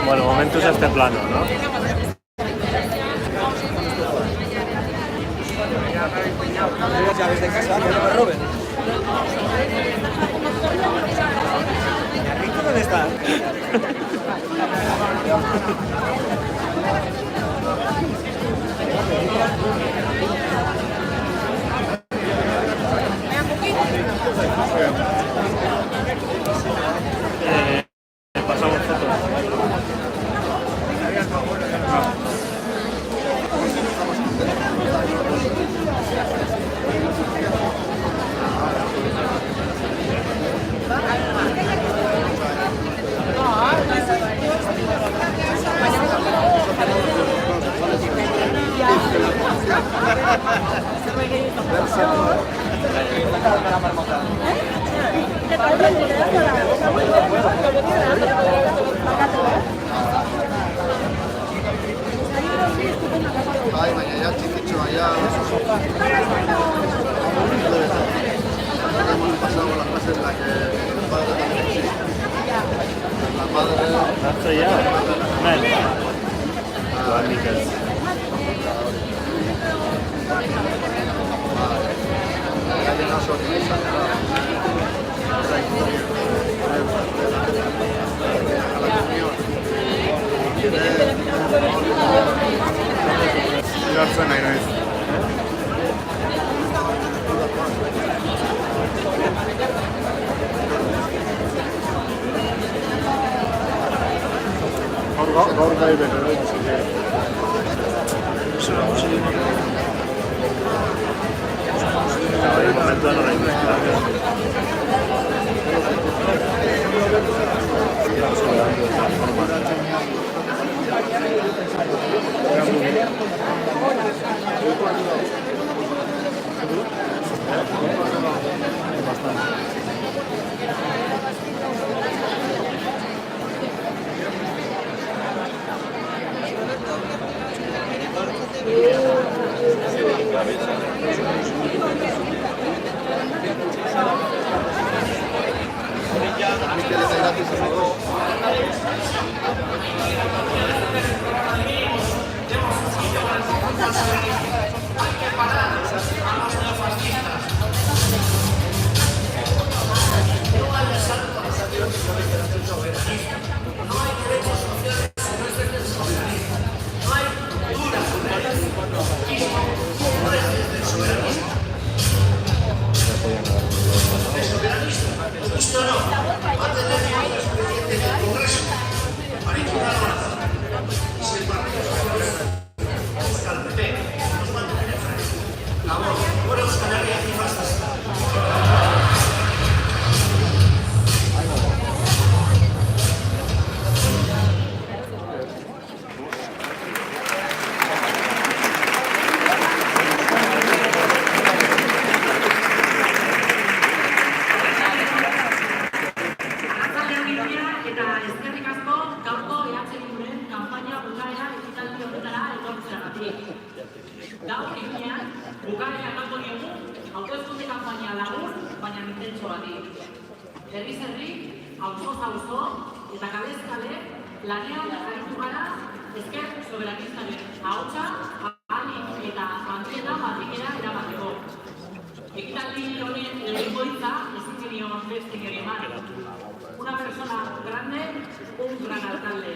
Bueno, momentuz este plano, ¿no? Llaves de casa, que no me roben. ¿Rico dónde está? Pasamos fotos. Ay, baina txikitxoa, hemos pasado las clases en las que el padre también sí. La madre... ¿Nacho ya? Mel. Miquel. Ya llenado sorpresa, la historia a la comunión. Jartzen nahi naiz. Gaur gai bere, momentuan orain Bukaera emango diogu, hauteskunde kanpaina lagun, baina intentsoa di. Herriz herri, auzoz auzo, eta kalez kale, lanean aritu gara, ezker soberanistaren ahotsa, ahalik eta mantiena batikera erabateko. Ekitaldi honen lehengoitza, ezin genion beste gero eman. Una persona grande, un gran alcalde.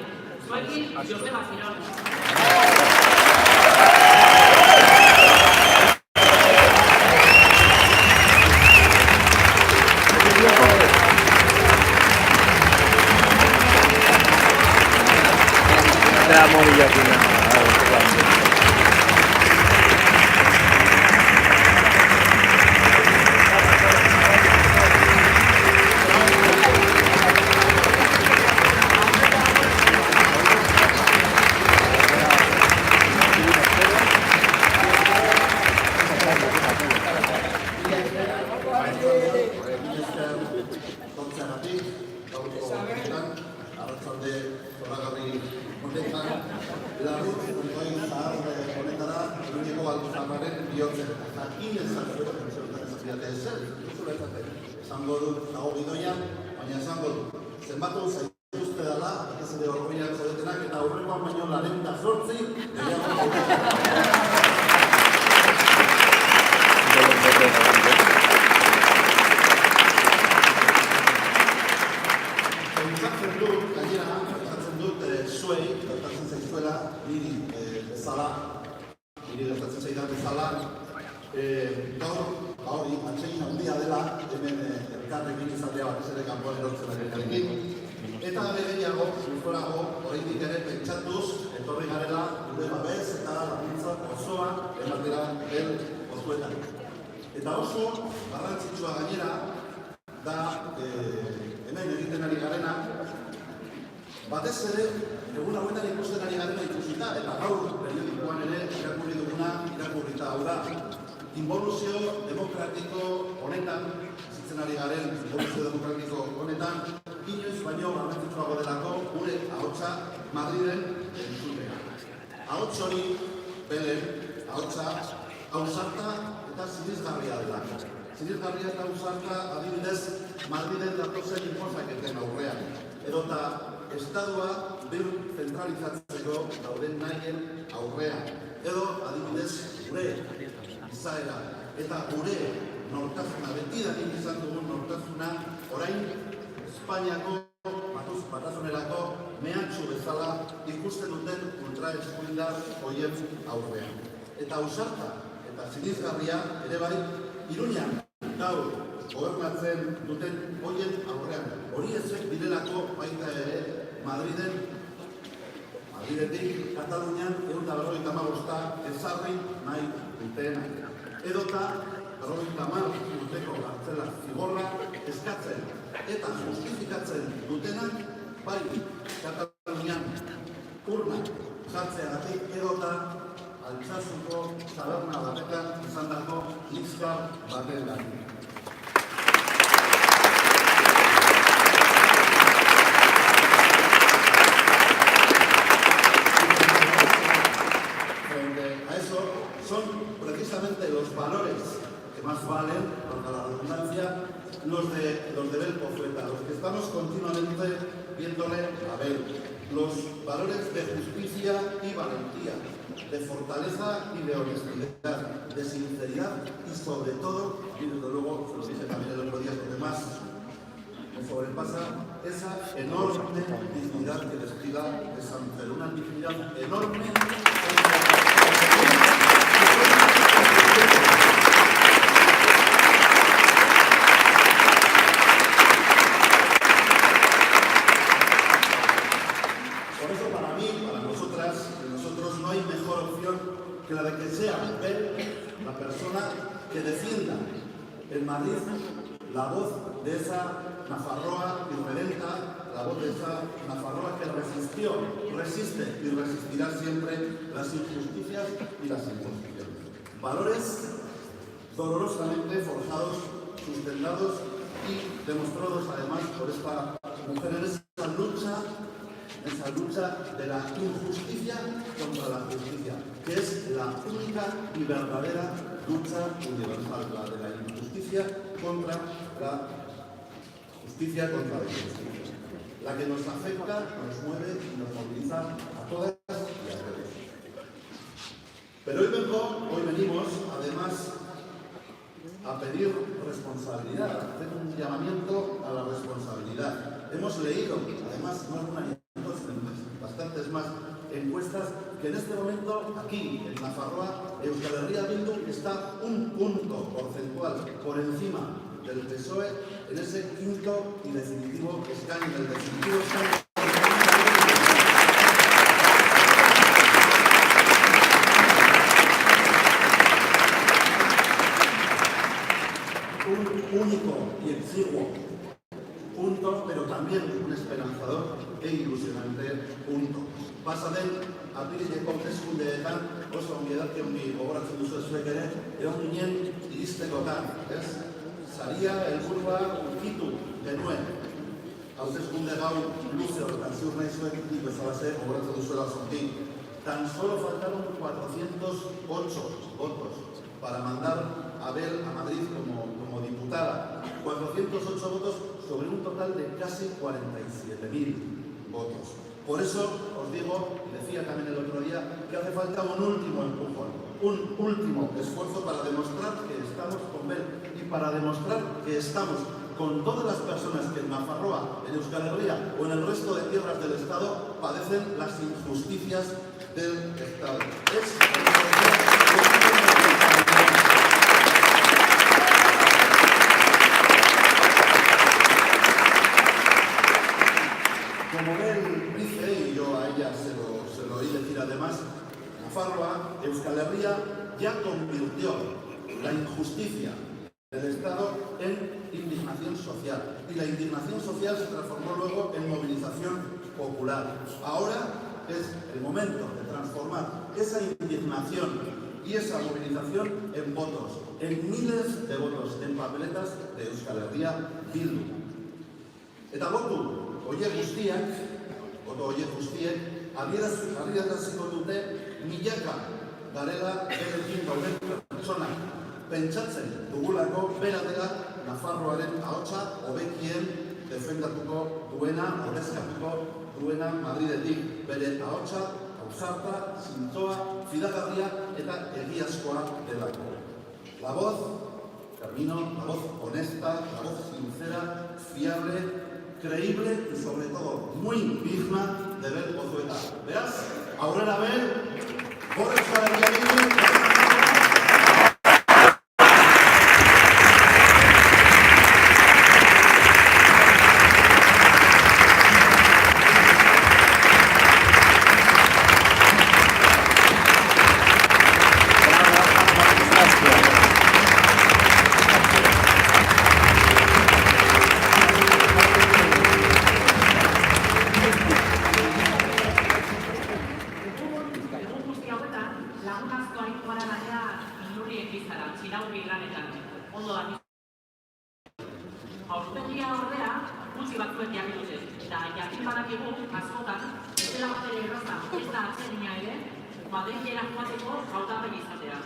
Zuekin, Joseba Girón. Te amo, Villaquina. Esango du, baina esango du, zenbatu zaituzte dela, ez ere horrein hartzaretena, baino 48 pentsatzen dut zuei, gertatzen zaizuela, niri bezala, niri gertatzen zaidan bezala, gaur, hori, atsegin handia dela, hemen elkarrekin izatea batez ere kanpoan erortzen elkarrekin, eta gehiago, guztorago, oraindik ere pentsatuz, etorri garela, gure babes eta laguntza osoa ematera den orduetan. Eta oso garrantzitsua gainera, da hemen egiten ari garena, batez ere, egun hauetan ikusten ari garena ikusita, eta gaur periodikoan ere irakurri duguna irakurrita hau da. Involuzio demokratiko honetan, zitzen ari garen involuzio demokratiko honetan, inoiz baino garrantzitsuago delako gure ahotsa Madriden entzutea. Ahots hori, belen, ahotsa, ausarta eta sinesgarria delako. Sinesgarria eta ausarta adibidez Madriden datozen inposaketen aurrean. Edota Estadua bir zentralizatzeko dauden nahien aurrean. Edo adibidez gure izaera eta gure nortasuna, betidanik izan dugun nortasuna, orain Espainiako batasunerako mehatxu bezala ikusten duten ultraeskuindar horien aurrean. Eta ausarta eta sinesgarria ere bai, Iruñan gaur gobernatzen duten horien aurrean. Hori ezek direlako baita ere Madridetik Katalunian 195 ezarri nahi dutenak. Edota 50 urteko gartzela zigorra eskatzen eta justifikatzen dutenak bai Katalunian urnak jartzeagatik edota Altsasuko taberna batetan izandako liskar batengatik. Son precisamente los valores que más valen, para la redundancia, los de Belpozueta, los que estamos continuamente viéndole a ver. Los valores de justicia y valentía, de fortaleza y de honestidad, de sinceridad y sobre todo, y desde luego, se lo dije también el otro día, lo demás me sobrepasa esa enorme dignidad que desfila de San Pedro, una dignidad enorme. Por eso para mí, para nosotros no hay mejor opción que la de que sea él, la persona que defienda en Madrid la voz de esa Nafarroa irredenta, la voz de esa Nafarroa que resistió, resiste y resistirá siempre las injusticias y las imposiciones. Valores dolorosamente forjados, sustentados y demostrados además por esta mujer en esa lucha de la injusticia contra la justicia, que es la única y verdadera lucha universal, la de la injusticia contra la justicia contra la injusticia, la que nos afecta, nos mueve y nos moviliza a todas y a todos. Pero hoy venimos además a pedir responsabilidad, a hacer un llamamiento a la responsabilidad. Hemos leído, además, no alguna bastantes más encuestas, que en este momento aquí en Nafarroa, Euskal Herria Bildu está un punto porcentual por encima del PSOE en ese quinto y definitivo escaño, el definitivo escaño. Un único y exiguo punto, pero también un esperanzador e ilusionante punto. Pasaden, apirileko hauteskundeetan oso ongi edarki gogoratzen duzu zuek ere, egon ginen iristekotan, ez? Saria helburua ukitu genuen. Hauteskunde gau luze horretan ziur nahi zuek, nik bezalase gogoratzen duzuela zonti. Tan solo faltaron 408 votos para mandar a Abel a Madrid como diputada. 408 votos sobre un total de casi 47.000 votos. Por eso os digo, y decía también el otro día, que hace falta un último empujón, un último esfuerzo para demostrar que estamos con él y para demostrar que estamos con todas las personas que en Nafarroa, en Euskal Herria o en el resto de tierras del Estado padecen las injusticias del Estado. Como él dice, y yo a ella se lo oí decir además, Nafarroa, Euskal Herria ya convirtió la injusticia del Estado en indignación social. Y la indignación social se transformó luego en movilización popular. Ahora es el momento de transformar esa indignación y esa movilización en votos, en miles de votos, en papeletas de Euskal Herria Bildu. Eta botu horiek guztiek adieraziko dute milaka garela berekin gauden pertsonak. Pentsatzen dugulako bera dela Nafarroaren ahotsa hobekien defendatuko duena, ordezkatuko duena Madridetik. Bere ahotsa, ausarta, zintzoa, fidagarria eta egiazkoa delako. La voz, termino, la voz honesta, la voz sincera, fiable, creíble y sobre todo muy digna de Bel Pozueta. Beraz, aurrera Bel, por Euskal Herria Bildu. Aurpegia ordea, gutxi batzuek jarri dute, eta jakin badakigu, askotan, ez dela batere erraza, ez da atzerina ere, Madrilera joateko hautagai izatea.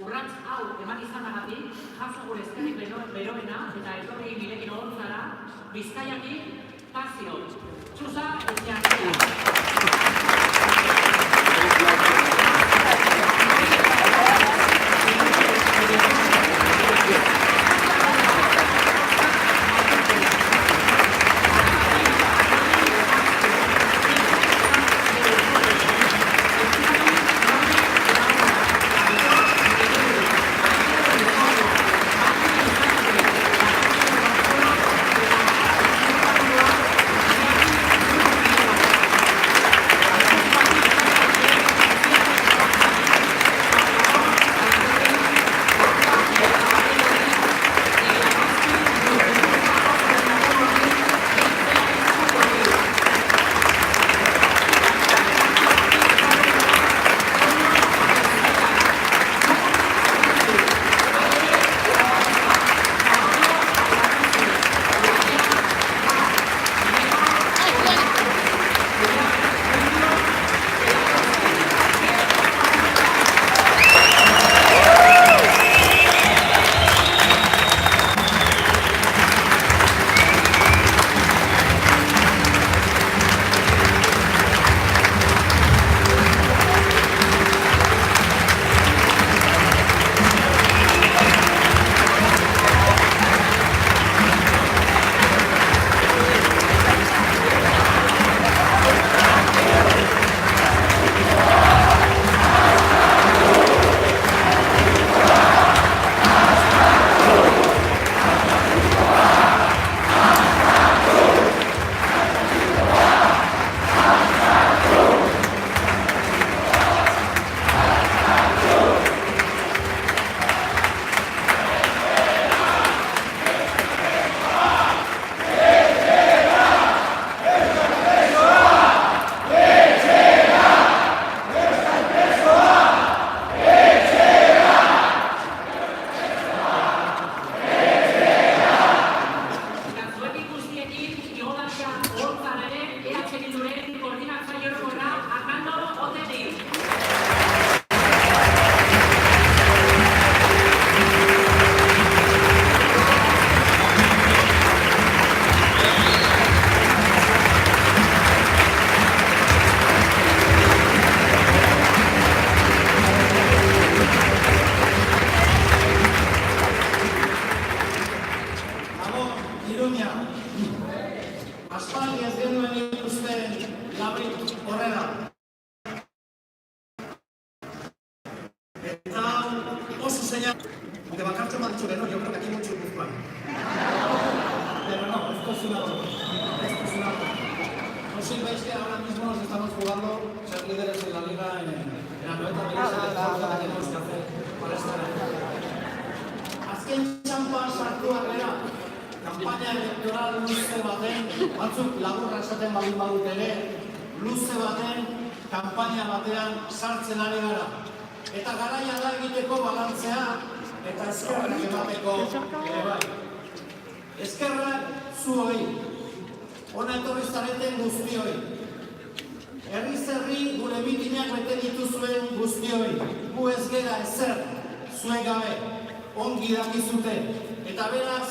Urrats hau eman izanagatik, jaso gure eskerrik beroena eta etorri birekin ogontzara, Bizkaiatik, Pasio, Txusa, hori horrela. Eta oso señal, aunque Bakartxo me ha dicho que no, yo creo que aquí mucho Guzmán. Pero no, esto es una broma. No os veis que ahora mismo nos estamos jugando ser líderes en la liga en la 90 minutos de esfuerzo que tenemos que hacer para esta época. Azken txampan sartu arrera, kampaina elektoral luze baten, batzuk laburra esaten baldin badut ere, luze baten, kampaina batean sartzen ari gara. Eta garaia da egiteko balantzea eta eskerrak emateko ere bai. Eskerrak zuoi, ona etorri zareten guztioi. Herriz herri gure mitinak bete dituzuen guztioi. Gu ez gera ezer zuen gabe, ongi dakizute. Eta beraz,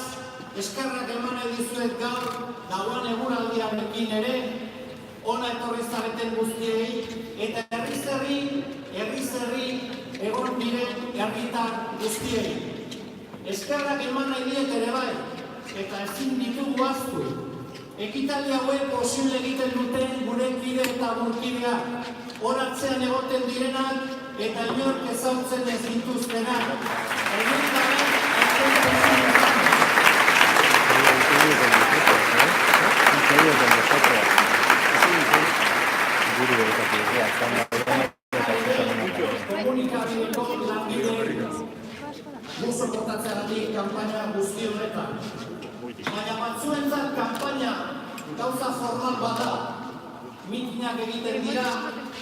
eskerrak eman dizuet gaur, dagoan eguraldiarekin ere, ona etorri zareten guztiei, eta herriz herri egon diren herritar guztiei. Eskerrak eman nahi diet ere bai, eta ezin ditugu ahaztu. Ekitaldi hauek posible egiten duten gure kide eta burkideak, horatzean egoten direnak eta inork ezautzen ez dituztenak. Komunikabideko langile guzo portatzeagatik kanpaina guzti honetan. Baina batzuentzat kanpaina gauza formal bada. Mitinak egiten dira,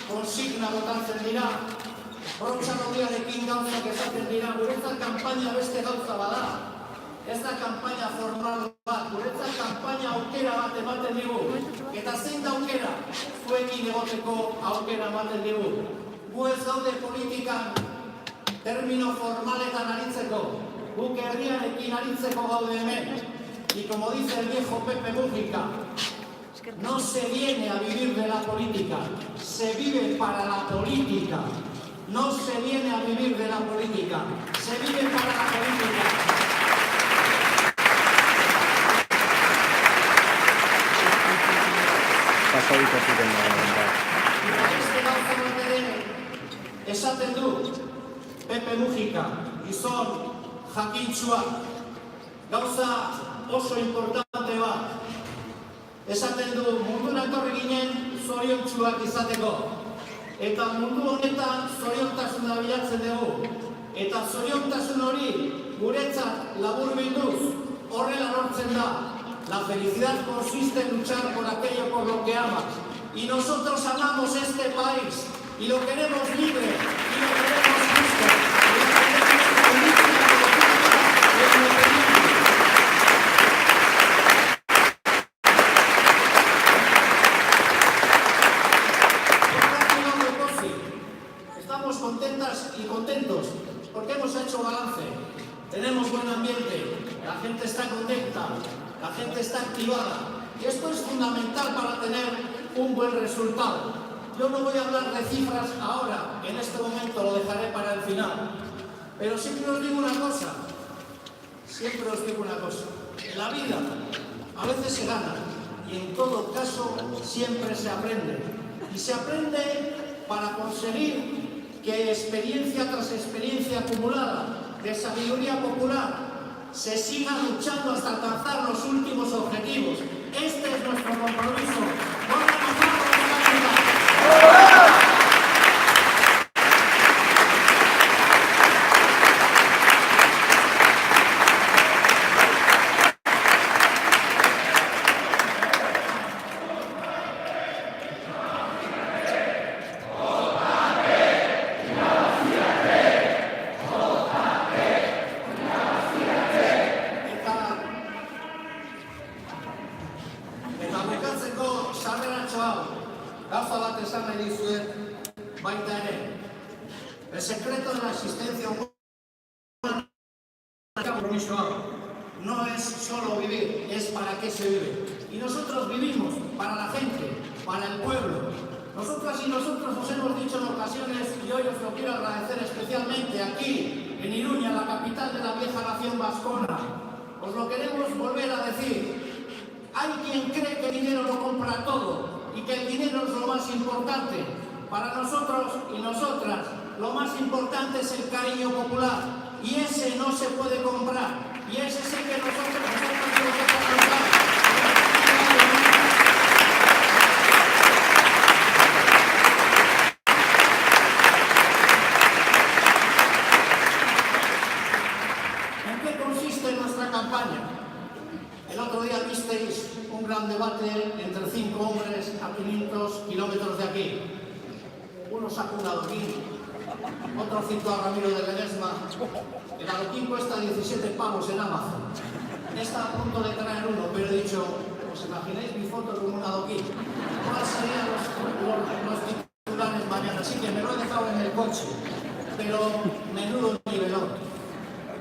konsigna botatzen dira, protxanodiarekin gauzak esaten dira, guretzat kanpaina beste gauza bada. Ez da kanpaina formal bat, guretzat kanpaina aukera bat ematen digu. Eta zein da aukera? Zuekin egoteko aukera ematen digu. Gu ez gaude politikan termino formaletan aritzeko, guk herriarekin aritzeko gaude hemen. Y como dice el viejo Pepe Mújica, no se viene a vivir de la política, se vive para la política. No se viene a vivir de la política, se vive para la política. Esaten du Pepe Mújica, gizon jakintsua, gauza oso importante bat. Esaten du mundura etorri ginen zoriontsuak izateko. Eta mundu honetan zoriontasuna bilatzen dugu. Eta zoriontasun hori guretzat laburbilduz horrela lortzen da. La felicidad consiste en luchar por aquello por lo que amas. Y nosotros amamos este país. Y lo queremos libre. Y lo queremos justo. Y lo queremos política, y lo queremos. Estamos contentas y contentos porque hemos hecho balance. Tenemos buen ambiente, la gente está contenta, la gente está activada. Y esto es fundamental para tener un buen resultado. Yo no voy a hablar de cifras ahora, en este momento lo dejaré para el final. Pero siempre os digo una cosa, en la vida a veces se gana y en todo caso siempre se aprende. Y se aprende para conseguir que experiencia tras experiencia acumulada de sabiduría popular se siga luchando hasta alcanzar los últimos objetivos. Este es nuestro compromiso. El secreto de la existencia humana no es solo vivir, es para qué se vive. Y nosotros vivimos para la gente, para el pueblo. Nosotras y nosotros os hemos dicho en ocasiones, y hoy os lo quiero agradecer especialmente aquí, en Iruña, la capital de la vieja nación vascona. Os lo queremos volver a decir. Hay quien cree que el dinero lo compra todo. y que el dinero es lo más importante. Para nosotros y nosotras, lo más importante es el cariño popular, y ese no se puede comprar, y ese es el que nosotros tenemos que comprar. ¿En qué consiste nuestra campaña? El otro día visteis un gran debate entre 5 hombres a 500 kilómetros de aquí. Uno saca un adoquín, otro citó a Ramiro de Ledesma. El adoquín cuesta 17 pavos en Amazon. Está a punto de traer uno, pero he dicho, ¿os imagináis mi foto con un adoquín? ¿Cuáles serían los titulares mañana? Así que me lo he dejado en el coche, pero menudo nivelón.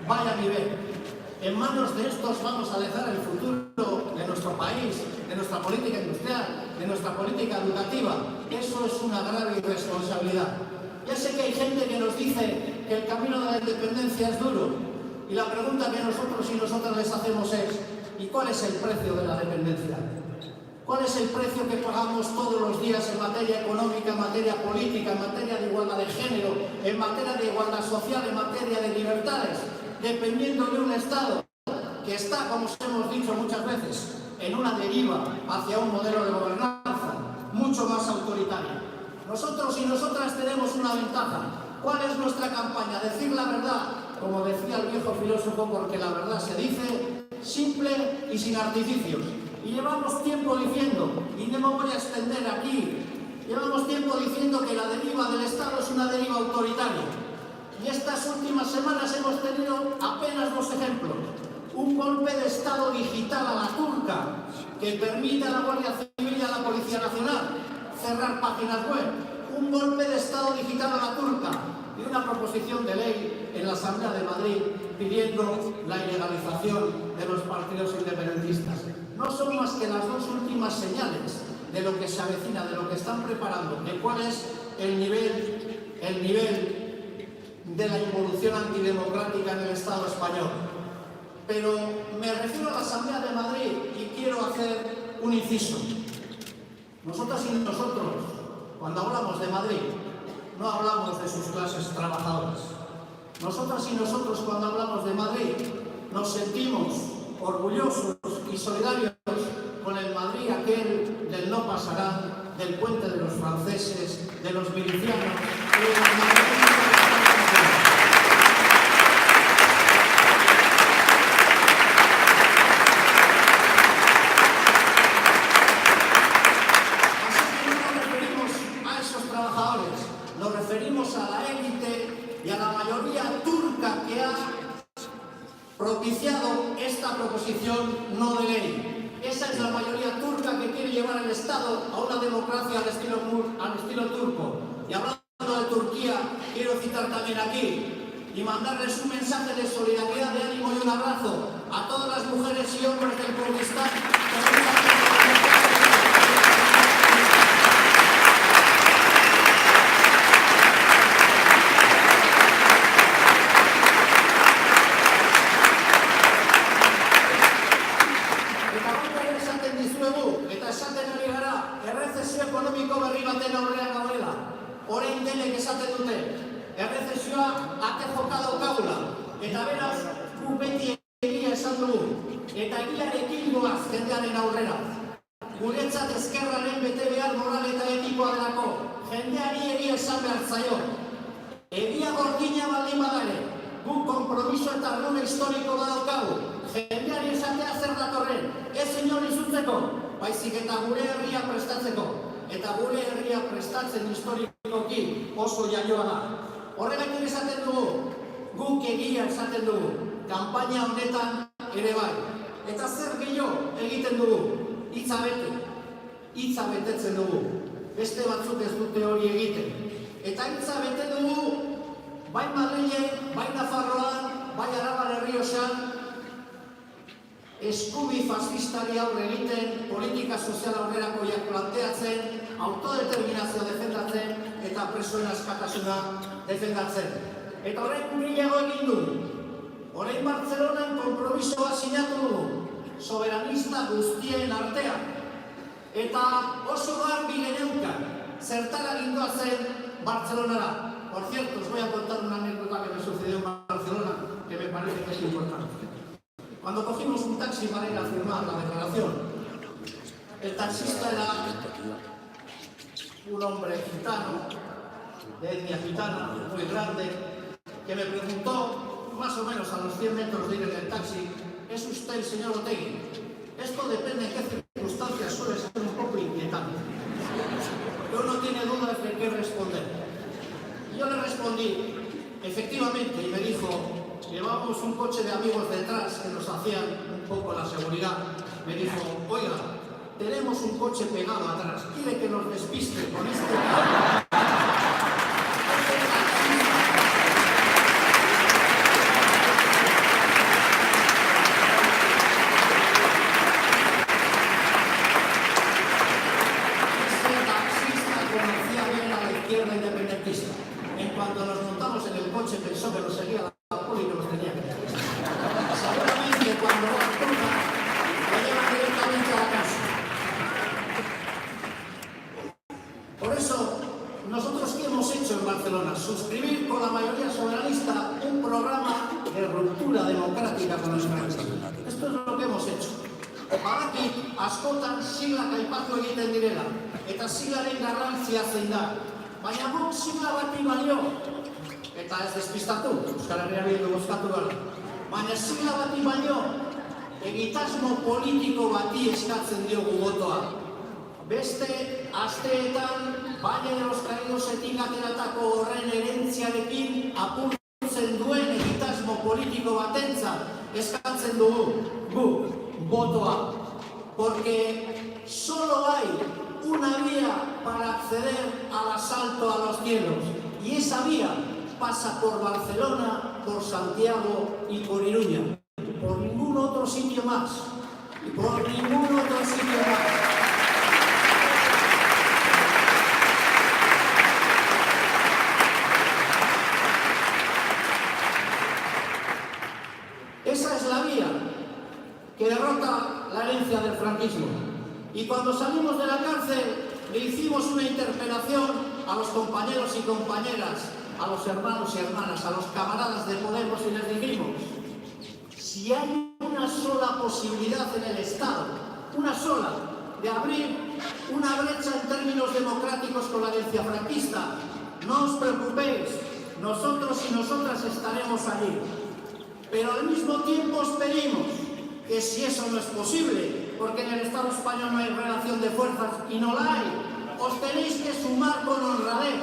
Vaya nivel. En manos de estos vamos a dejar el futuro de nuestro país, de nuestra política industrial, de nuestra política educativa. Eso es una grave irresponsabilidad. Ya sé que hay gente que nos dice que el camino de la independencia es duro, y la pregunta que nosotros y nosotras les hacemos es, ¿y cuál es el precio de la dependencia? ¿Cuál es el precio que pagamos todos los días en materia económica, en materia política, en materia de igualdad de género, en materia de igualdad social, en materia de libertades? Dependiendo de un Estado que está, como os hemos dicho muchas veces, en una deriva hacia un modelo de gobernanza mucho más autoritario. Nosotros y nosotras tenemos una ventaja. ¿Cuál es nuestra campaña? Decir la verdad, como decía el viejo filósofo, porque la verdad se dice simple y sin artificios. Y llevamos tiempo diciendo, y no me voy a extender aquí, llevamos tiempo diciendo que la deriva del Estado es una deriva autoritaria. Y estas últimas semanas hemos tenido apenas 2 ejemplos. Un golpe de Estado digital a la turca, que permite a la Guardia Civil y a la Policía Nacional cerrar páginas web. Un golpe de Estado digital a la turca y una proposición de ley en la Asamblea de Madrid pidiendo la ilegalización de los partidos independentistas. No son más que las 2 últimas señales de lo que se avecina, de lo que están preparando, de cuál es el nivel de la involución antidemocrática en el Estado español. Pero me refiero a la Asamblea de Madrid y quiero hacer un inciso. Nosotras y nosotros, cuando hablamos de Madrid, no hablamos de sus clases trabajadoras. Nosotras y nosotros, cuando hablamos de Madrid, nos sentimos orgullosos y solidarios con el Madrid aquel del no pasarán, del puente de los franceses, de los milicianos, de los madrileños. Nos referimos a la élite y a la mayoría turca que ha propiciado esta proposición no de ley. Esa es la mayoría turca que quiere llevar el Estado a una democracia al estilo turco. Y hablando de Turquía, quiero citar también aquí y mandarles un mensaje de solidaridad, de ánimo y un abrazo a todas las mujeres y hombres del Kurdistán. Orain denek esaten dute, errezezioa ate joka daukagula, eta beraz, gu beti egia esan dugu, eta egiarekin goaz jendearen aurrera. Guretzat ezkerraren bete behar moral eta etikoa delako, jendeari egia esan behar zaio. Egia gorkina baldin badare, gu kompromiso eta argune historiko badaukagu, jendeari esatea zer datorren, ez inor izutzeko, baizik eta gure herria prestatzeko. Eta gure herria prestatzen historikoki oso jaioa da. Horregatik esaten dugu, guk egia esaten dugu, kanpaina honetan ere bai. Eta zer gehiago egiten dugu, hitza betetzen dugu. Beste batzuk ez dute hori egiten. Eta hitza bete dugu, bai Madrilen, bai Nafarroan, bai Araban Errioxan, eskubi fascistari aurre egiten, politika sozial aurrerakoiak planteatzen, autodeterminazioa defendatzen eta presoen askatasuna defendatzen. Eta horrek gehiago egin du. Orain Bartzelonan konpromisoa sinatu dugu, soberanista guztien artean. Eta oso garbi geneukan, zertara gindoa zen Barcelonara. Por cierto, os voy a contar una anécdota que me sucedió en Barcelona, que me parece que es importante. Cuando cogimos un taxi para ir a firmar la declaración, el taxista era un hombre gitano, de etnia gitana, muy grande, que me preguntó, más o menos a los 100 metros de ir en el taxi, ¿es usted el señor Otegi? Esto depende en qué circunstancias, suele ser un poco inquietante. Porque uno tiene dudas de qué responder. Y yo le respondí, efectivamente, y me dijo, llevamos un coche de amigos detrás que nos hacían un poco la seguridad. Me dijo, oiga, tenemos un coche pegado atrás, ¿quiere que nos despiste con este carro? Independentista. En cuanto nos montamos en el coche pensó que nos seguía la poli y que nos tenía que llevar. Seguramente cuando va a Cuba lo llevan directamente a la casa. Por eso, nosotros ¿qué hemos hecho en Barcelona? Suscribir con la mayoría soberanista un programa de ruptura democrática con el franquismo. Esto es lo que hemos hecho. Badakit askotan siglak aipatu egiten direla, eta siglaren garrantzia zein da. Baina guk sigla bati balio, eta ez despistatu, Euskal Herria Bildu bozkatu gara. Baina sigla bati balio, egitasmo politiko bati eskatzen diogu botoa. Beste asteetan, Valle de los Caídosetik ateratako horren herentziarekin apurtzen duen egitasmo politiko batentzat eskatzen dugu guk botoa. Porque solo hay una vía para acceder al asalto a los cielos. Y esa vía pasa por Barcelona, por Santiago y por Iruña. Por ningún otro sitio más. Y por ningún otro sitio más. Esa es la vía que derrota la herencia del franquismo. Y cuando salimos de la cárcel, le hicimos una interpelación a los compañeros y compañeras, a los hermanos y hermanas, a los camaradas de Podemos y les dijimos, si hay una sola posibilidad en el Estado, una sola, de abrir una brecha en términos democráticos con la herencia franquista, no os preocupéis, nosotros y nosotras estaremos allí. Pero al mismo tiempo os pedimos que si eso no es posible, porque en el Estado español no hay relación de fuerzas y no la hay, os tenéis que sumar con honradez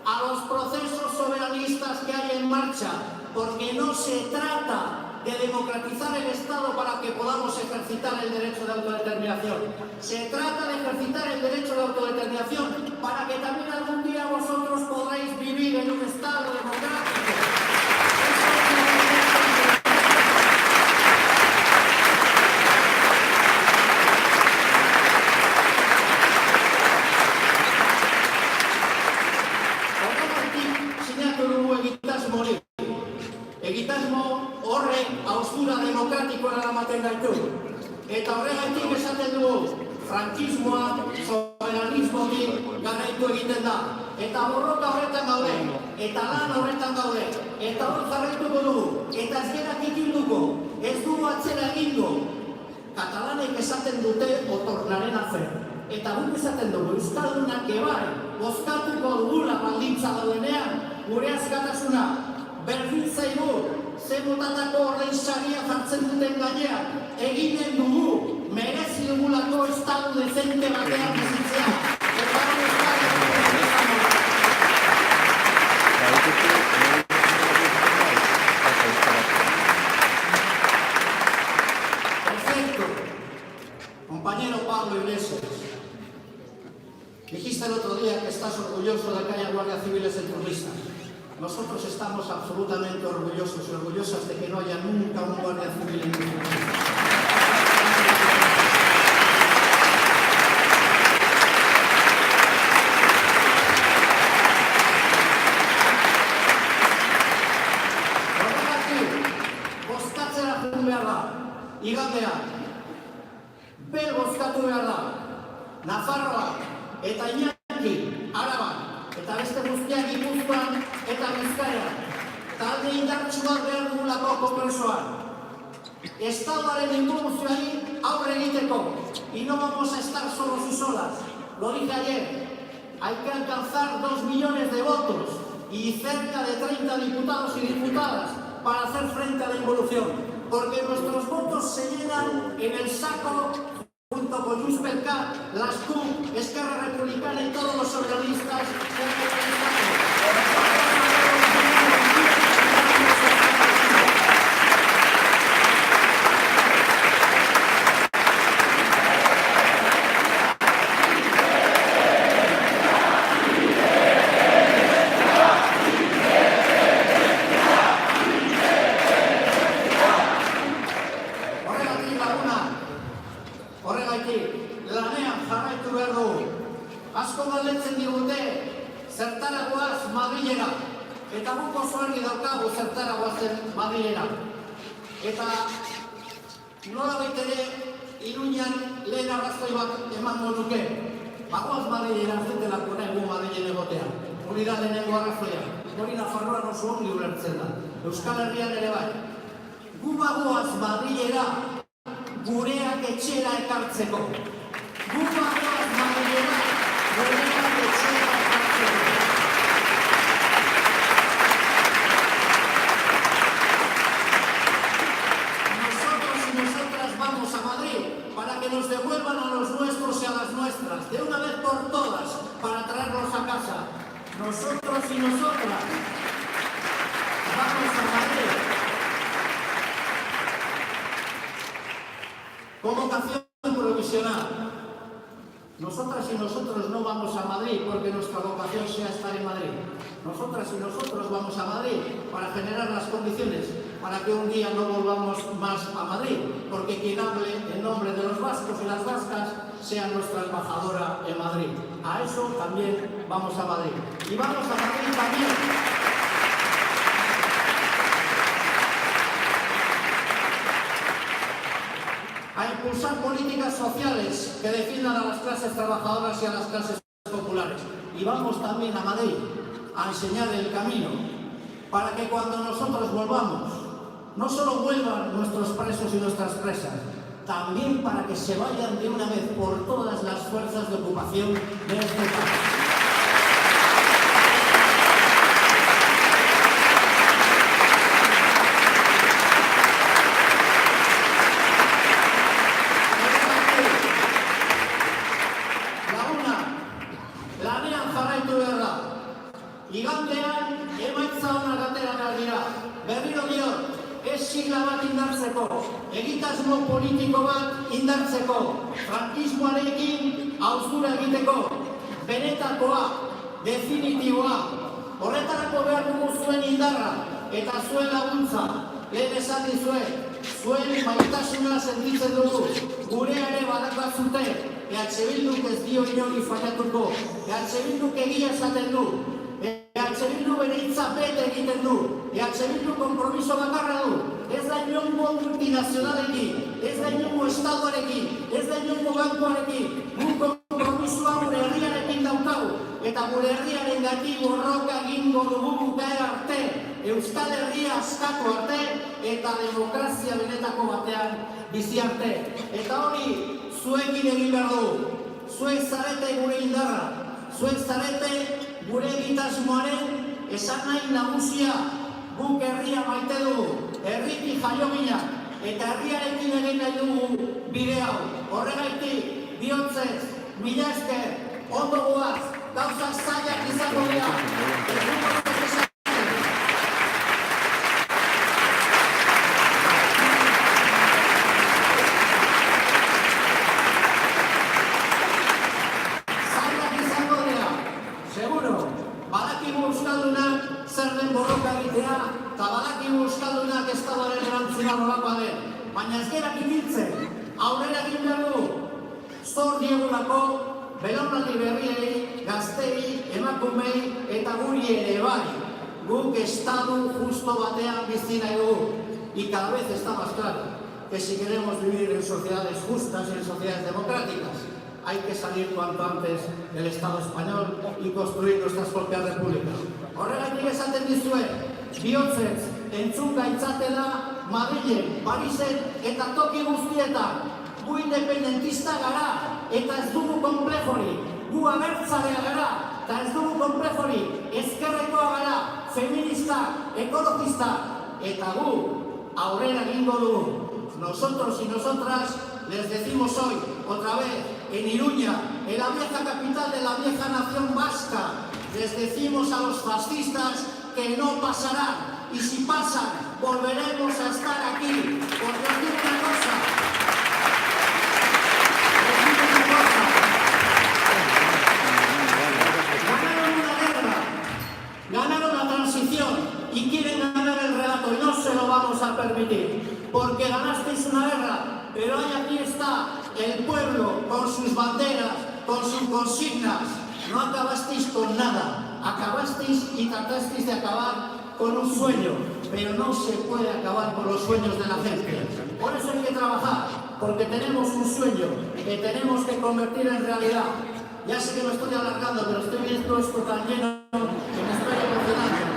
a los procesos soberanistas que hay en marcha, porque no se trata de democratizar el Estado para que podamos ejercitar el derecho de autodeterminación. Se trata de ejercitar el derecho de autodeterminación para que también algún día vosotros podréis vivir en un Estado democrático. Egitasmo horrek haustura demokratikoa eramaten gaitu. Eta horregatik esaten dugu, frankismoa soberanismotik garaitu egiten da. Eta borroka horretan gaude, eta lan horretan gaude, eta hor jarraituko dugu, eta ez gerak ikinduko, ez dugu atzera egingo. Katalanek esaten dute otornaren afer. Eta guk esaten dugu, euskaldunak ebai, bozkatuko dugula baldintza daudenean, gure askatasuna. Berdin zaigu, ze botatako horrein saria jartzen duten gainean, eginen dugu, merezi dugulako estatu dezente batean bizitzea. Eta hori Perfecto. Compañero Pablo Iglesias, dijiste el otro día que estás orgulloso de que haya guardias civiles en tus listas. Nosotros estamos absolutamente orgullosos y orgullosas de que no haya nunca un guardia civil en nuestro país. Horregatik, bozkatzera joan behar da, igandean. Bel bozkatu behar da. Kongresoan. Estadoaren involuzioari aurre egiteko. Y no vamos a estar solos y solas. Lo dije ayer. Hay que alcanzar 2 millones de votos y cerca de 30 diputados y diputadas para hacer frente a la involución. Porque nuestros votos se llenan en el saco junto con Junts per Cat, las CUP, Esquerra Republicana y todos los socialistas. Asko galdetzen digute zertara goaz Madrilera. Eta guk oso argi daukagu zertara goazen Madrilera. Eta nolabait ere Iruñan lehen arrazoi bat emango nuke. Bagoaz Madrilera ez dutelako nahi gu Madrilen egotea. Hori da lehenengo arrazoia. Hori Nafarroan oso ongi ulertzen da. Euskal Herrian ere bai. Gu bagoaz Madrilera gureak etxera ekartzeko. Gu bagoaz Madrilera gureak etxera ekartzeko. Nosotros y nosotras vamos a Madrid para que nos devuelvan a los nuestros y a las nuestras, de una vez por todas, para traerlos a casa. Nosotros y nosotras vamos a Madrid. Convocación provisional. Nosotras y nosotros no vamos a Madrid porque nuestra vocación sea estar en Madrid. Nosotras y nosotros vamos a Madrid para generar las condiciones para que un día no volvamos más a Madrid, porque quien hable en nombre de los vascos y las vascas sea nuestra embajadora en Madrid. A eso también vamos a Madrid. Y vamos a Madrid también a impulsar políticas sociales que defiendan a las clases trabajadoras y a las clases populares. Y vamos también a Madrid a enseñar el camino para que cuando nosotros volvamos, no solo vuelvan nuestros presos y nuestras presas, también para que se vayan de una vez por todas las fuerzas de ocupación de este país. Igandean, emaitza onak atera behar dira. Berriro diot, ez sigla bat indartzeko, egitasmo politiko bat indartzeko, frankismoarekin haustura egiteko, benetakoa, definitiboa. Horretarako behar dugu zuen indarra eta zuen laguntza. Lehen esan dizuet, zuen maitasuna sentitzen dugu, gurea ere badakazute, Bilduk ez dio inori fallatuko, Bilduk egia esaten du, Bildu bere hitza bete egiten du, Bildu konpromiso bakarra du, ez da inongo multinazionalekin, ez da inongo estatuarekin, ez da inongo bankoarekin, gu konpromisoa gure herriarekin daukagu, eta gure herriaren gati borroka egingo dugu bukaera arte, Euskal Herria askatu arte, eta demokrazia benetako batean bizi arte. Eta hori, zuekin egin behar du, zuek zarete gure indarra, zuek zarete gure egitasmoaren esan nahi nagusia. Guk herria maite dugu, herriki jaio gina, eta herriarekin egin nahi dugu bide hau. Horregaitik, bihotzez, mila esker, ondo goaz, gauzak zailak izango dira. Badakigu euskaldunak zer den borroka egitea, eta badakigu euskaldunak estatuaren erantzuna nolakoa den. Baina ez gerak ibiltzen, aurrera egin behar du. Zor diegulako, belaunaldi berriei, gaztei, emakumei eta guri ere bai. Guk estadu justo batean bizi nahi dugu. Y cada vez está más claro que si queremos vivir en sociedades justas y en sociedades democráticas, hay que salir cuanto antes del Estado español y construir nuestras propias repúblicas. Horregatik esaten dizuet, bihotzez, entzun gaitzatela Madrilen, Parisen eta toki guztietan. Gu independentista gara eta ez dugu konplejori. Gu abertzalea gara eta ez dugu konplejori. Ezkerrekoa gara, feminista, ekologista. Eta gu aurrera egingo dugu. Nosotros y nosotras les decimos hoy, otra vez, en Iruña, en la vieja capital de la vieja nación vasca, les decimos a los fascistas que no pasarán. Y si pasan, volveremos a estar aquí. Porque os digo una cosa. Ganaron una guerra, ganaron la transición y quieren ganar el relato y no se lo vamos a permitir. Porque ganasteis una guerra, pero hoy aquí está el pueblo con sus banderas, con sus consignas. No acabasteis con nada, acabasteis y tratasteis de acabar con un sueño, pero no se puede acabar con los sueños de la gente. Por eso hay que trabajar, porque tenemos un sueño que tenemos que convertir en realidad. Ya sé que me estoy alargando, pero estoy viendo esto tan lleno que me estoy emocionando.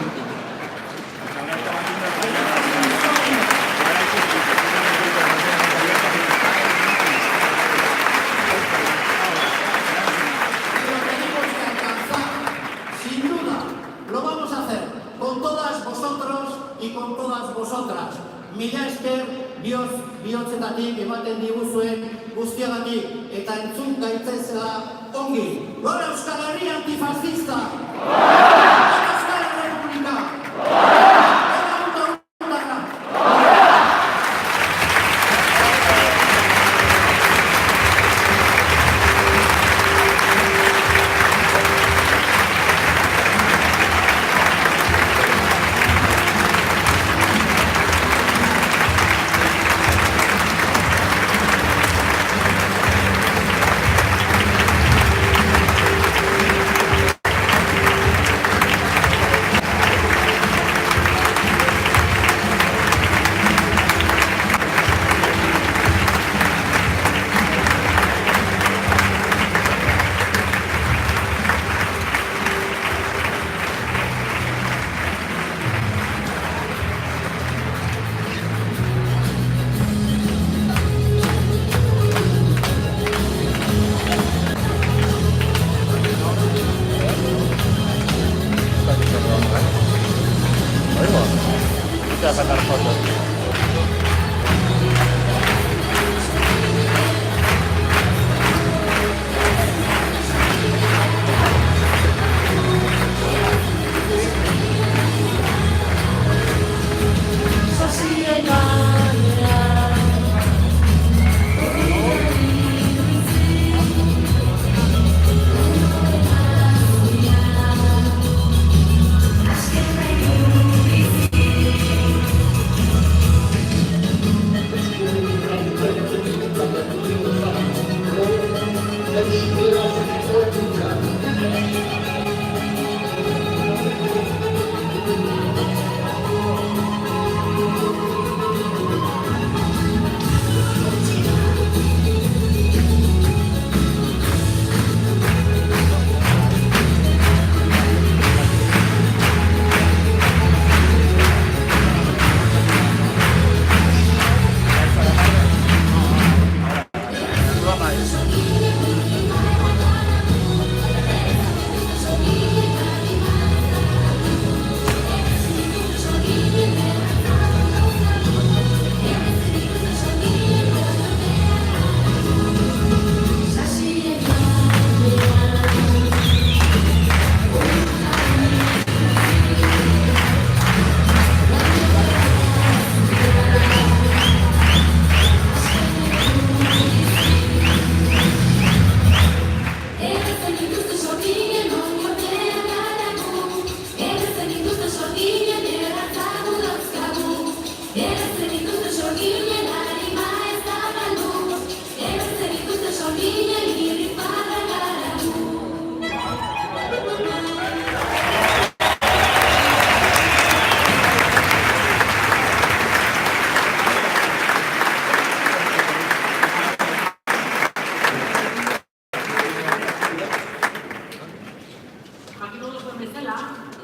Y con todas vosotras. Mila esker, bihotzetatik ematen diguzuen guztiagatik eta entzun gaitzezela ongi. Gora Euskal Herria antifascista! Gora Euskal Errepublika! Gora Utarra! sacar fotos.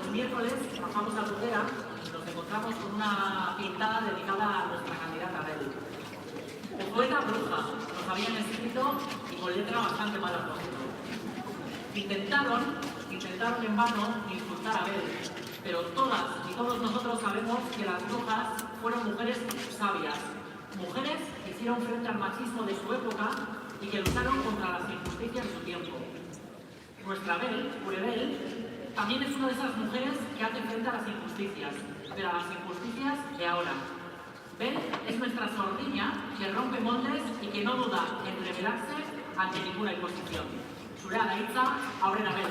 el miércoles bajamos a Tutera y nos encontramos con una pintada dedicada a nuestra candidata Bel. El poeta bruja, nos habían escrito y con letra bastante mala por cierto. Intentaron en vano insultar a Bel, pero todas y todos nosotros sabemos que las brujas fueron mujeres sabias, mujeres que hicieron frente al machismo de su época y que lucharon contra las injusticias de su tiempo. Nuestra Bel, Curebel, también es una de esas mujeres que hace frente a las injusticias, pero a las injusticias de ahora. Bel es nuestra sordiña que rompe moldes y que no duda en rebelarse ante ninguna imposición. Zurea da hitza, aurrera Bel.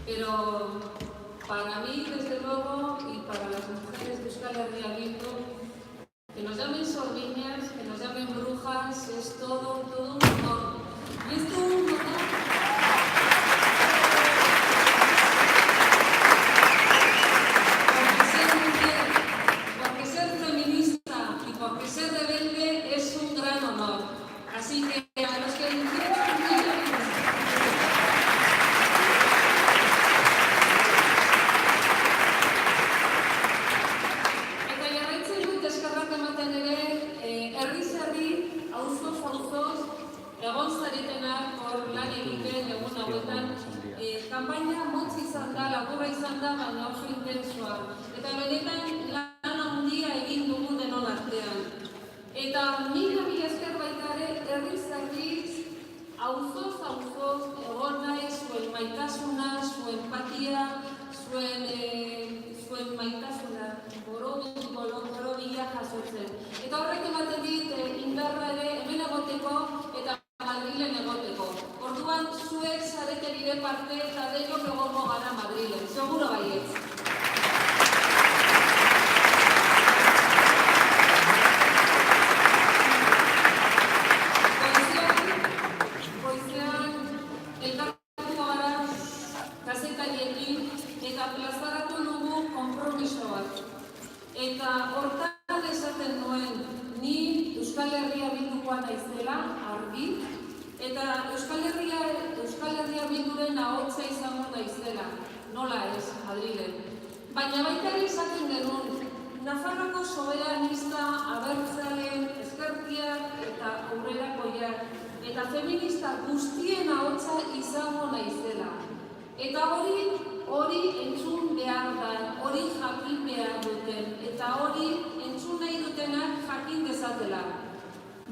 Pero para mí, desde luego, y para las mujeres de Euskal Herria Bildu, que nos llamen sordiñas, que nos llamen brujas, es todo un honor. Y es todo un honor. Porque ser mujer, porque ser feminista y porque ser rebelde es un gran honor. Así que a los que kanpaina motz izan da, laburra izan da, baina oso intensoa. Eta benetan lan handia egin dugu denon artean. Eta mila esker baita ere, herriz auzoz egon nahi zuen maitasuna, zuen empatia, zuen maitasuna, borobila jasotzen. Eta horrek ematen dit indarra ere hemen egoteko eta Madrilen egoteko. Orduan, zuek zarete bide parte eta denok egongo gara Madrilen. Seguro baietz. Goizean, elkartuko gara kazetariekin eta plazaratu dugu konpromiso bat. Eta hortan esaten nuen, ni Euskal Herria Bildukoa naizela, argi, eta Euskal Herria Bilduren ahotsa izango naizela, nola ez, Madrilen. Baina baita ere esaten genuen, Nafarroko soberanista, abertzalen, ezkertiak eta aurrerakoiak, eta feminista guztien ahotsa izango naizela. Eta hori entzun behar da, hori jakin behar duten, eta hori entzun nahi dutenak jakin dezatela.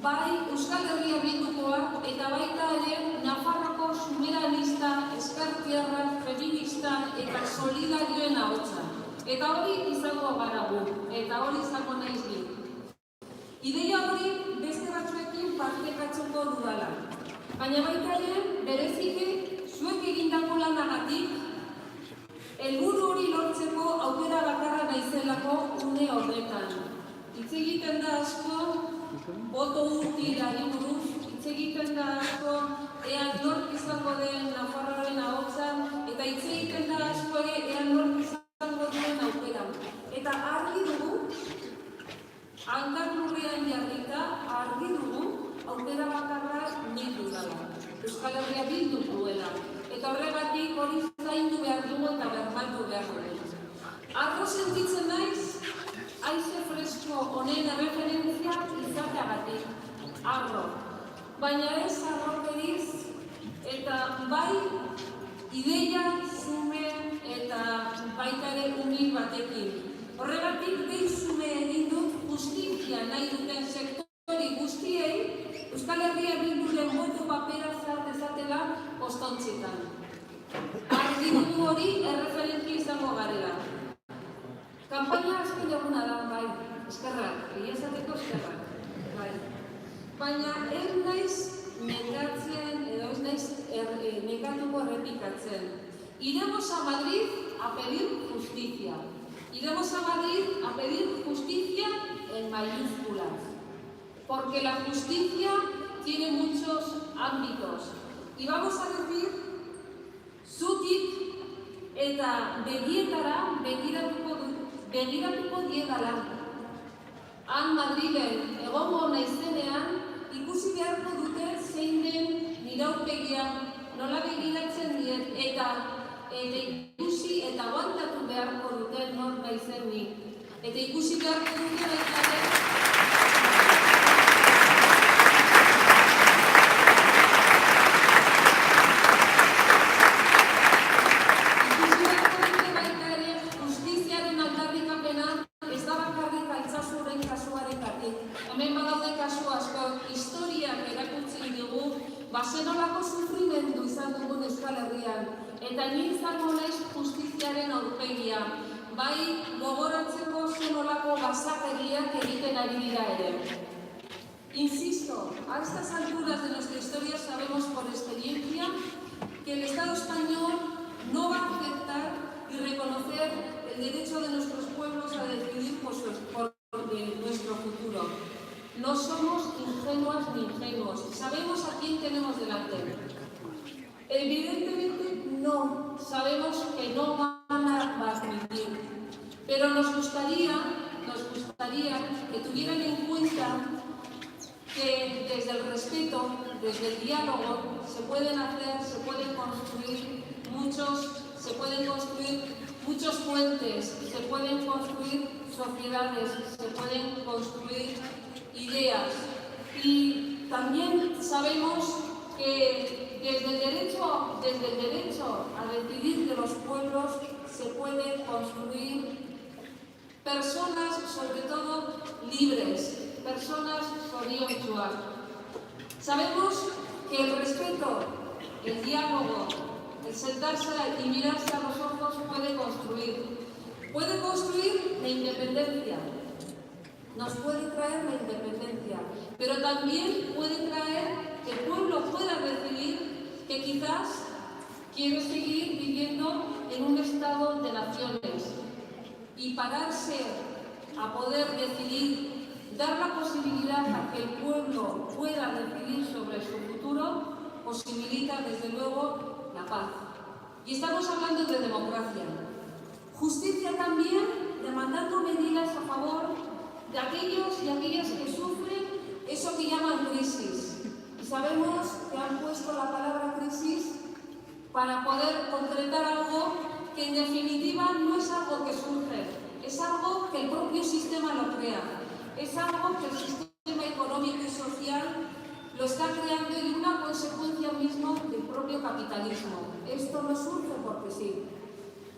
Bai Euskal Herria Bildukoa eta baita ere Nafarroko soberanista, ezkertiarra, feminista eta solidarioen ahotsa. Eta hori izango gara gu, eta hori izango naiz ni. Ideia hori beste batzuekin partekatuko dudala. Baina baita ere, bereziki, zuek egindako lanagatik, helburu hori lortzeko aukera bakarra naizelako une horretan. Hitz egiten da asko, boto urtirari buruz, hitz egiten da asko, ea nork izango den Nafarroaren ahotsa, eta hitz egiten da asko ere ea nork izango duen aukera. Eta argi dugu, hankar lurrean jarrita, argi dugu, aukera bakarra nitu dela. Euskal Herria Bildu duela. Eta horregatik hori zaindu behar dugu eta bermatu behar dugu. Arro sentitzen naiz, haize fresko honen erreferentzia izateagatik. Arro. Baina ez arrokeriz eta bai ideia, zume eta baita ere umil batekin. Horregatik behizume egin dut justizia nahi duten sektori guztiei Euskal Herria Bilduren boto papera ezatela ostontzitan. Argi dugu hori erreferentzia izango garela. Kampaina azken eguna da, bai, eskerrak, egia esateko eskerrak, bai. Baina ez naiz negatzen edo ez naiz negatuko errepikatzen. Iremos a Madrid a pedir justicia. Iremos a Madrid a pedir justicia en mayúsculas. Porque la justicia tiene muchos ámbitos. Y vamos a decir, zutik eta begietara begiratuko diedala. Han Madrilen egongo naizenean, ikusi beharko dute zein den nire aurpegia, nola begiratzen diet, eta ikusi eta aguantatu beharko dute nor naizen ni. Eta ikusi beharko dute baita basenolako sufrimendu izan dugun Euskal Herrian, eta ni izango naiz justiziaren aurpegia, bai gogoratzeko zenolako basakeriak egiten ari dira ere. Insisto, a estas alturas de nuestra historia sabemos por experiencia que el Estado español no va a aceptar y reconocer el derecho de nuestros pueblos a decidir por nuestro futuro. No somos ingenuas ni ingenuos, sabemos a quién tenemos delante. Evidentemente no, sabemos que no van a admitir, pero nos gustaría que tuvieran en cuenta que desde el respeto, desde el diálogo, se pueden construir muchos puentes, se pueden construir sociedades, se pueden construir ideas. Y también sabemos que desde el derecho a decidir de los pueblos se puede construir personas, sobre todo libres, personas zoriontsuak. Sabemos que el respeto, el diálogo, el sentarse y mirarse a los ojos puede construir la independencia. Nos puede traer la independencia, pero también puede traer que el pueblo pueda decidir que quizás quiere seguir viviendo en un estado de naciones y pararse a poder decidir, dar la posibilidad a que el pueblo pueda decidir sobre su futuro, posibilita desde luego la paz. Y estamos hablando de democracia. Justicia también, demandando medidas a favor de aquellos y aquellas que sufren eso que llaman crisis. Y sabemos que han puesto la palabra crisis para poder concretar algo que en definitiva no es algo que surge, es algo que el propio sistema lo crea, es algo que el sistema económico y social lo está creando y una consecuencia mismo del propio capitalismo. Esto no surge porque sí.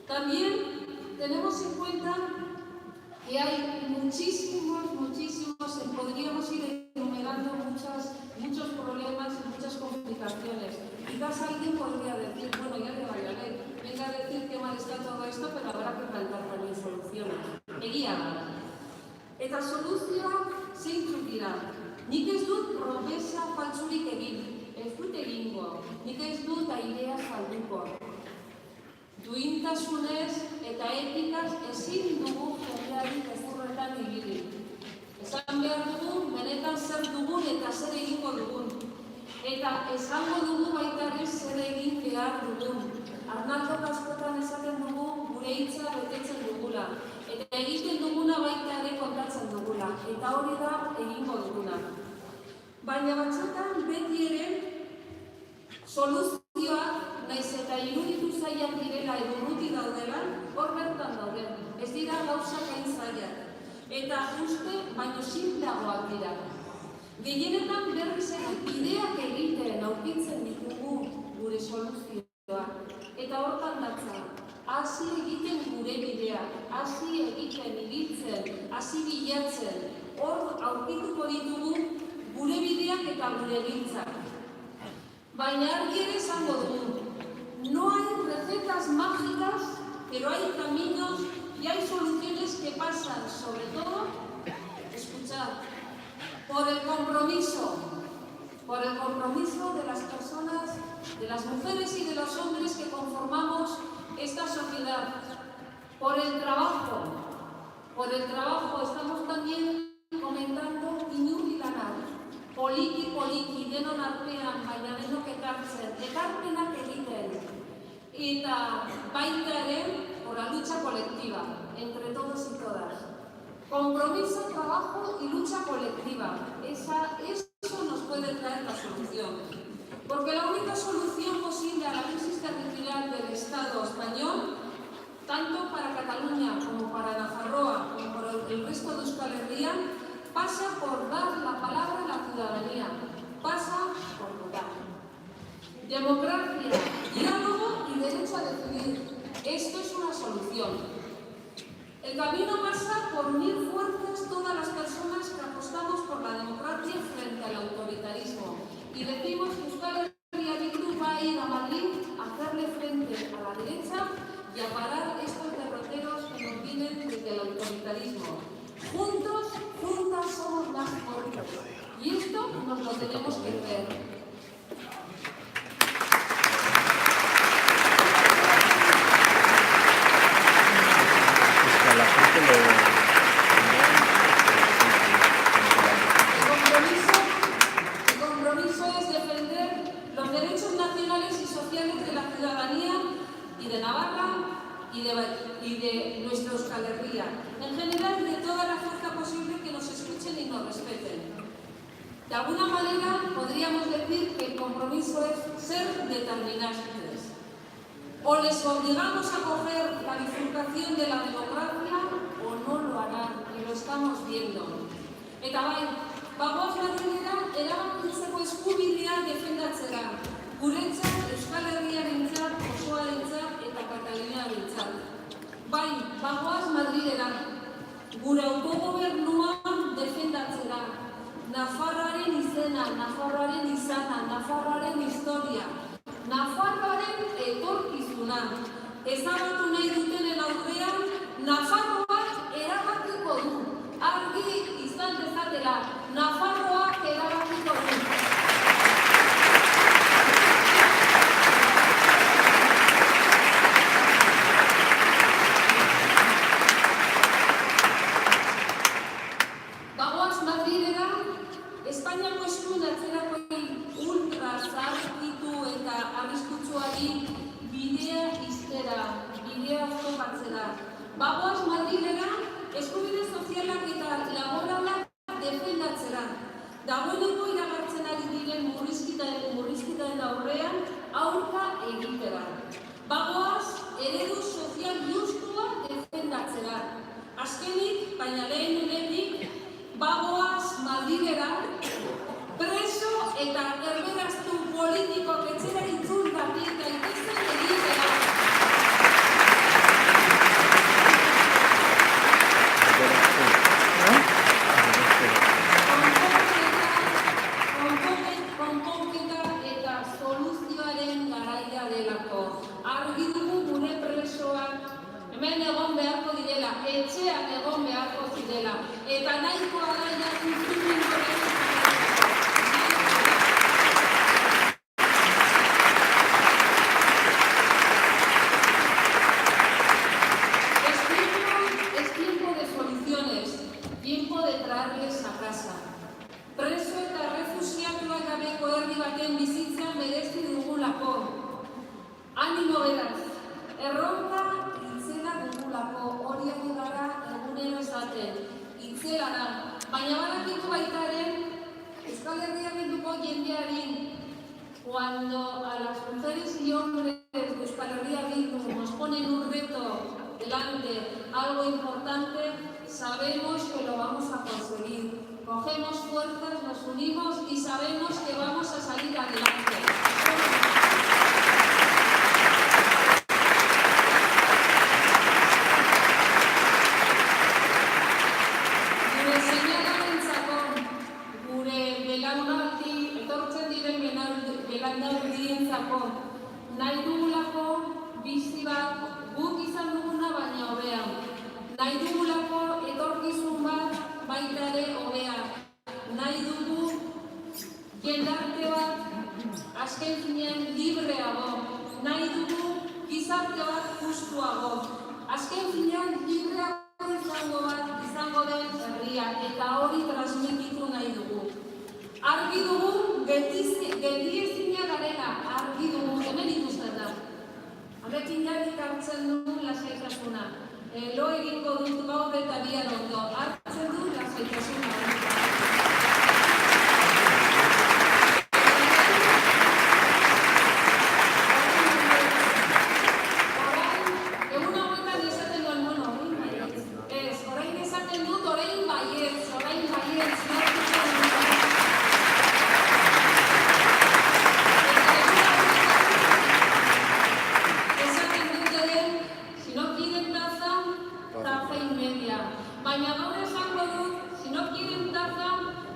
También tenemos en cuenta que hay muchísimos, podríamos ir enumerando muchos problemas y muchas complicaciones. Quizás alguien podría decir, bueno, ya te vaya a leer, venga a decir que mal está todo esto, pero habrá que plantar también soluciones. Egia da. Eta soluzioak zeintzuk dira. Nik ez dut promesa faltsurik egin, ez dut egingo, nik ez dut airea salduko. Duintasunez eta etikaz ezin dugu jendeari gezurretan ibili. Esan behar dugu, benetan zer dugun eta zer egingo dugun. Eta esango dugu baita ere zer egin behar dugun. Arnaldo askotan esaten dugu gure hitza betetzen dugula. Eta egiten duguna baita ere kontatzen dugula. Eta hori da egingo duguna. Baina batzuetan beti ere soluzioak naiz eta iruditu zailak direla edo urruti daudela, hor bertan daude. Ez dira gauzak hain zailak. Eta uste baino sinpleagoak dira. Gehienetan berriz ere bideak egiten aurkitzen ditugu gure soluzioak. Eta hortan datza, hasi egiten gure bideak, hasi egiten ibiltzen, hasi bilatzen. Hor aurkituko ditugu gure bideak eta gure egintzak. Baina argi ere esango dugu, no hay recetas mágicas, pero hay caminos y hay soluciones que pasan, sobre todo, escuchad, por el compromiso de las personas, de las mujeres y de los hombres que conformamos esta sociedad, por el trabajo, estamos también comentando inuri lanak, poliki, denon artean, baina denok ekarpenak egiten, eta baita ere, por la lucha colectiva, entre todos y todas. Compromiso, trabajo y lucha colectiva. Eso nos puede traer la solución. Porque la única solución posible a la crisis territorial del Estado español, tanto para Cataluña como para Nafarroa, como para el resto de Euskal Herria, pasa por dar la palabra a la ciudadanía, pasa por votar. Democracia, diálogo y derecho a decidir. Esto es una solución. El camino pasa por unir fuerzas todas las personas que apostamos por la democracia frente al autoritarismo. Y decimos que Euskal Herria Bildu va a ir a Madrid a hacerle frente a la derecha y a parar estos derroteros que nos vienen desde el autoritarismo. Juntas somos más fuertes. Y esto nos lo tenemos que creer. El compromiso es defender los derechos nacionales y sociales de la ciudadanía y de Navarra y de nuestra Euskal Herria. En general, de toda la fuerza posible que nos escuchen y nos respeten. De alguna manera, podríamos decir que el compromiso es ser determinantes. O les obligamos a coger la bifurcación de la democracia o no lo harán, y lo estamos viendo. Eta bai, bagoaz Madrilera erabakitzeko eskubidea defendatzera. Guretzat, Euskal Herriarentzat, osoarentzat eta Kataluniarentzat. Bai, bagoaz Madrilera, gure autogobernua defendatzera. Nafarroaren izena, Nafarroaren izana, Nafarroaren historia, Nafarroaren etorkizuna. Ezabatu nahi dutenen aurrean, Nafarroak erabakiko du. Argi izan dezatela, Nafarroak erabakiko du. Bagoaz Madrilera, Espainiako eskuen atzerakoei ultra zaharkitu eta arriskutsuari bidea iztera, bidea oztopatzera. Bagoaz Madrilera, eskubide sozialak eta laboralak defendatzera. Dagoeneko iragartzen ari diren murrizketaren aurrean aurka egitera. Bagoaz, eredu sozial justua defendatzera. Azkenik, baina lehenik, bagoaz Madrilera, preso eta erberaztu politikoak etxera itzulgatik daitezen egitera. Konponketa eta soluzioaren garaia delako. Argi cuando a las mujeres y hombres de Euskal Herria Bildu nos ponen un reto delante, algo importante, sabemos que lo vamos a conseguir. Cogemos fuerzas, nos unimos y sabemos que vamos a salir adelante. Gure seinalarentzako, gure belaunaldi, etortzen diren belaunaldientzako, nahi dugulako bizi bat guk izan duguna baina hobea. Nahi dugulako etorkizun bat baita ere hobea. Nahi dugu jendarte bat azken finean libreago. Nahi dugu gizarte bat justuago. Azken finean libreago izango den herria eta hori transmititu nahi dugu. Argi dugu geldiezina garela, argi dugu hemen ikusten da. Horrekin jatik hartzen dugu lasaitasuna. Lo egingo dut gaur eta bihar ondo. Hartzen du lasaitasuna. Egun hauetan esaten duen, bueno, orain baietz. Ez, orain esaten dut, orain baietz. Esaten dut ere, si no quieren taza, taza y media. Baina gaur esango dut, si no quieren taza,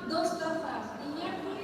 2 tazas. Iñaki.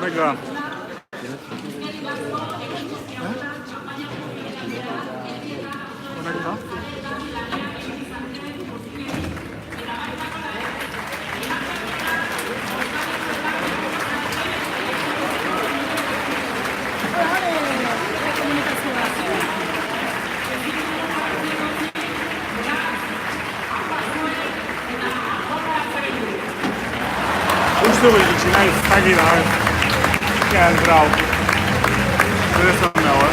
Horrek da. Uste iritsi naiz, zagida, Ken Grau. Zer esan dago,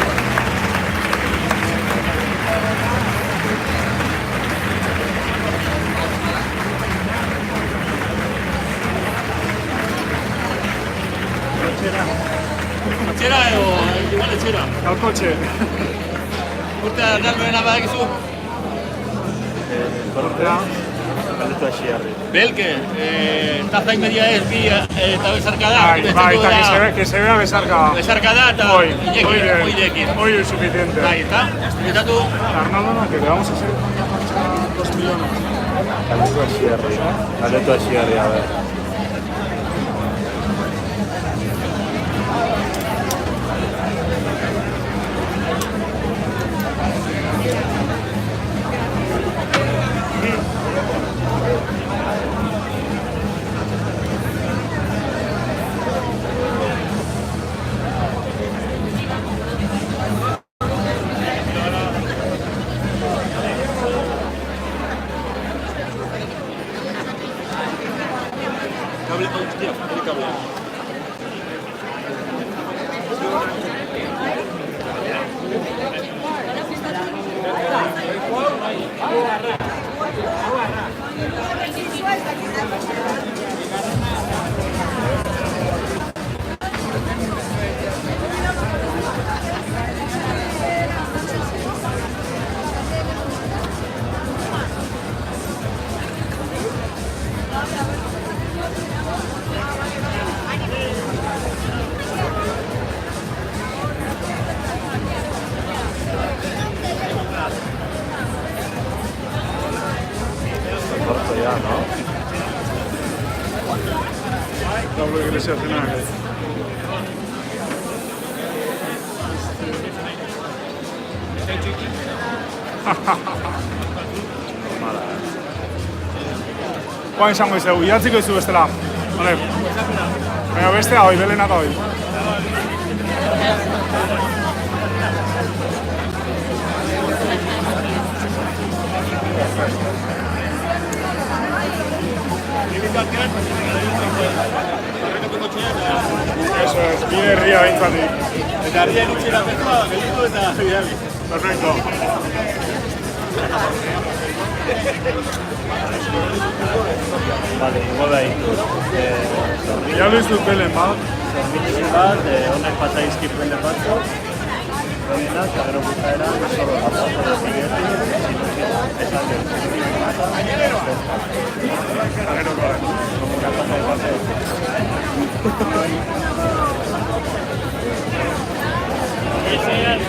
Etxera edo, igual etxera. Gaukotxe. Urtea galduena badakizu. Urtea. Galdetu hasiarri. Belke, taza y media ez, bi eta bezarka da. Bai, eta que se vea bezarka. Bezarka da eta oidekin. Hoy es suficiente. Bai, eta, esplitatu. Arnaldo, no, que le vamos a hacer 2 millones. Galdetu hasiarri, a ver. Cable, hostia, el cable. Corto ya, ¿no? Pablo Iglesias cena. Guain izango izegu, idatziko izu bestela. Vale. Baina bestea hoi, belena da hoi. Eso es, bide herria beintzatik. Eta herrian utxera pezoa, gelditu eta bidali. Perfecto. Vale, ingo da ditu. Ya lo izut belen, ba? Zormilizin bat, honek pasa izkipuen batzuk. Horina, eta gero bukaera, solo la foto de siguiente, esan dut. Como una taza de papel. Ese era el